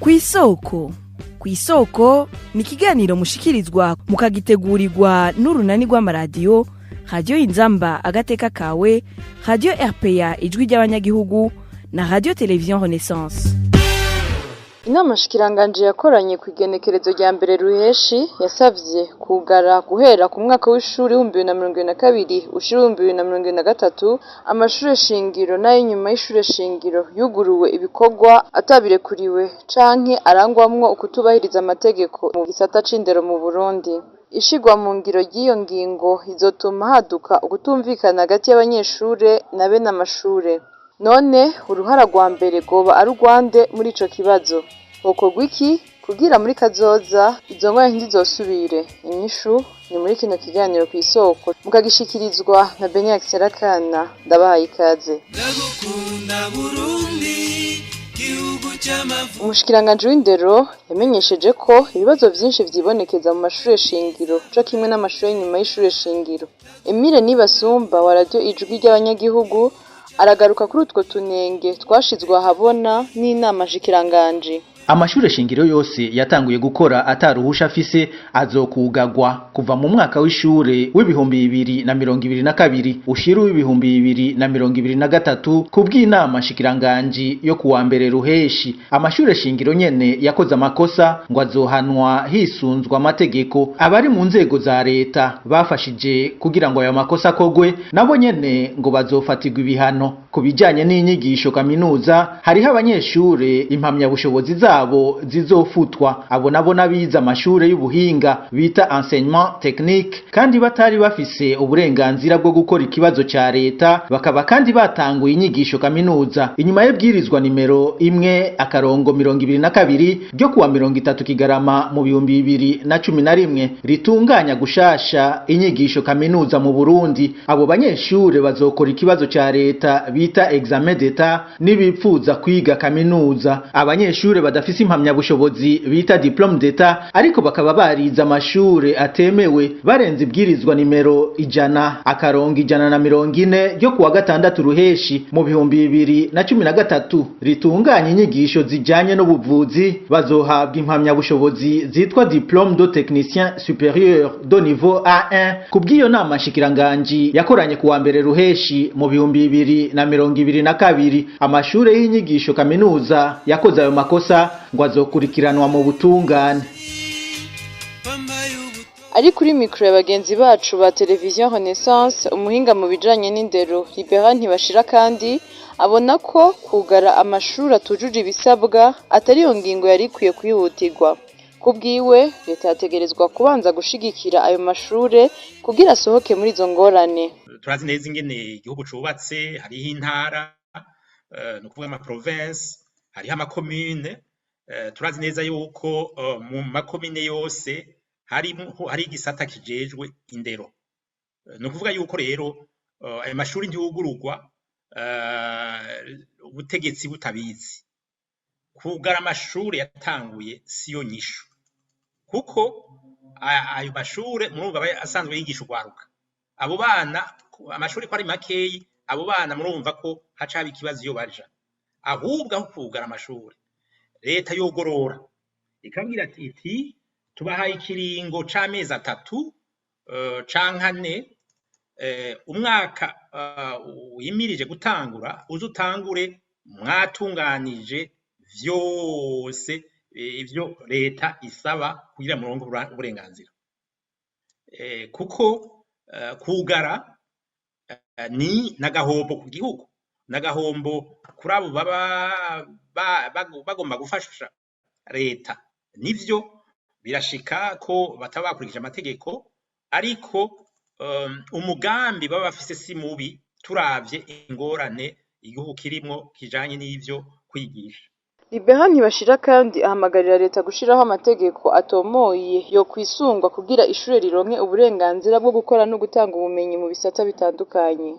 Kw'Īsôko. Kw'Īsôko ni ikiganiro mushikirizwa mukagitegurirwa n'urunani rw'amaradiyo Radio Inzamba agateka kawe, Radio RPA ijwi ry'abanyagihugu na Radio Television Renaissance. Inama nshikiranganji yakoranye kw'igenekerezo rya mbere Ruheshi yasavye Kwugara guhera ku mwaka w'ishuri 2022 ushira 2023 amashure shingiro n'ay'inyuma y'ishure shingiro yuguruye ibikorwa atabirekuriwe canke arangwamwo ukutubahiriza amategeko mu gisata c'indero mu Burundi. Ishirwa mu ngiro ry'iyo ngingo rizotuma haduka ukutumvikana hagati y'abanyeshure na bene amashure. None uruhara rwa mbere goba ari urwande muri ico kibazo. Hokorwa iki kugira muri kazoza izo ngorane ntizosubire? Inyishu ni muri kino kiganiro Kw'Īsôko mukagishikirizwa na Beniak Serakana. Ndabahaye ikaze. Umushikiranganji w'indero yamenyesheje ko ibibazo vyinshi vyibonekeza mu mashure shingiro co kimwe n'amashure y'inyuma y'ishure shingiro. Emile Nibasumba wa Radio Ijwi ry'abanyagihugu aragaruka kuri utwo tunenge twashizwe ahabona n'inama nshikiranganji. Amashure shingiro yose yatanguye gukora ataruhusha afise azokugagwa kuva mu mwaka w'ishure w'ibihumbi 2022 ushira w'ibihumbi 2023 kubw'inama nshikiranganji yo kuwa mbere Ruheshi. Amashure shingiro nyene yakoze amakosa ngo azohanwa hisunzwa amategeko. Abari mu nzego za leta bafashije kugira ngo ayo makosa kogwe nabo nyene ngo bazofatirwa ibihano. Kubijanye n'inyigisho kaminuza hariho abanyeshure impamya bushobozi zabo zizofutwa. Abo nabo nabiza amashure y'ubuhinga bita enseignement technique kandi batari bafise uburenganzira bwo gukora ikibazo ca leta, bakaba kandi batanguye inyigisho kaminuza inyuma y'ibwirizwa nimero 1/22 ryo kuwa 30 Kigarama mu 2011 ritunganya gushasha inyigisho kaminuza mu Burundi. Abo banyeshure bazokora ikibazo ca leta bita examen d'etat nibipfuza kwiga kaminuza. Abanyeshure badafise impamya bushobozi bita diplome d'etat ariko bakaba bariza amashure atemewe barenze ibwirizwa nimero 100/140 ryo kuwa 6 Ruheshi mu 2013 ritunganya inyigisho zijanye n'ubuvuzi bazohabwa impamya bushobozi zitwa diplome de technicien supérieur de niveau A1. Kubw'iyo nama nshikiranganji yakoranye kuwa mbere Ruheshi mu 2022 amashure y'inyigisho kaminuza yakoze ayo makosa ngo azokurikiranwa mu butungane. Ari kuri mikro ya bagenzi bacu ba Television Renaissance, umuhinga mu bijanye n'indero ntibashira kandi abona ko kugara amashuri atujuje ibisabwa atari yo ngingo yari ikwiye kwihutirwa. Kubwiwe leta yategerezwa kubanza gushigikira ayo mashure kugira asohoke muri izo ngorane. Turazi neza ingene igihugu cubatse, hariho intara no kuvuga ama province, hariho ama commune. Turazi neza yuko mu makomine yose hari igisata kijejwe indero. No kuvuga yuko rero ayo mashuri ntiyugururwa ubutegetsi butabizi. Kugara amashuri yatanguye siyo nyishu, kuko ayo mashure murumva asanzwe yigisha urwaruka. Abo bana amashuri ko ari makeyi, abo bana murumva ko haca haba ikibazo iyo baja. Ahubwo aho kugara amashuri leta yogorora ikabwira ati tubahaye ikiringo c'amezi 3 canke 4 umwaka wimirije gutangura uzutangure mwatunganije vyose ivyo leta isaba kugira murongo uburenganzira. Kuko kugara ni nagahombo ku gihugu, nagahombo kuri abo baba bagomba gufasha leta. Nivyo birashika ko batabakurikije amategeko, ariko umugambi baba bafise si mubi turavye ingorane igihugu kirimwo kijanye n'ivyo kwigisha. Libeha ntibashira kandi ahamagarira leta gushiraho amategeko atomoye yo kwisungwa kugira ishure rironke uburenganzira bwo gukora no gutanga ubumenyi mu bisata bitandukanye.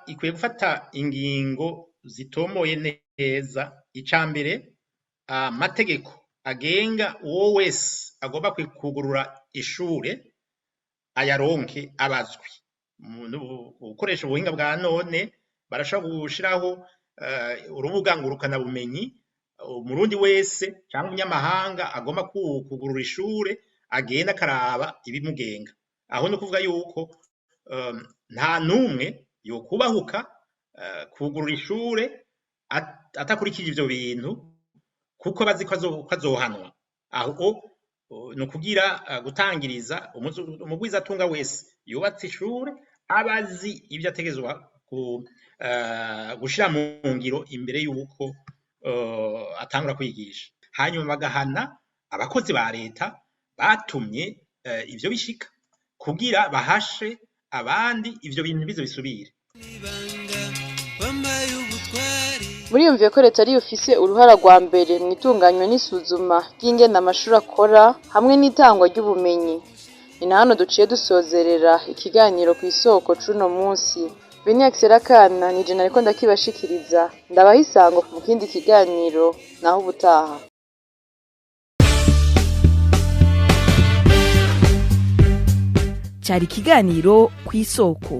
Ikwiye gufata ingingo zitomoye neza. Icambere amategeko agenga uwo wese agomba kugurura ishure ayaronke abazwi. Ukoresha ubuhinga bwa none barashobora gushiraho urubuga ngurukana bumenyi umurundi wese cyangwa umunyamahanga agomba kugurura ishure agenda akaraba ibimugenga. Aho no kuvuga yuko nta numwe yokubahuka kugurura ishure atakurikije ivyo bintu kuko bazi ko azohanwa. Aho no kugira gutangiriza umugwizatunga wese yubatse ishure abazi ivyo ategezwa gushira mu ngiro imbere yuko atangura kwigisha. Hanyuma bagahana abakozi ba leta batumye ivyo bishika kugira bahashe abandi ivyo bintu bizo bisubire. Muriyumviye ko leta ariyo ifise uruhara rwa mbere mu itunganywa n'isuzuma ry'ingene amashuri akora hamwe n'itangwa ry'ubumenyi. Ni na hano duciye dusozerera ikiganiro kw'isoko c'uno munsi. Akana ni je nariko ndakibashikiriza. Ndabaha isango mu kindi kiganiro naho ubutaha. Cari ikiganiro kw'isoko.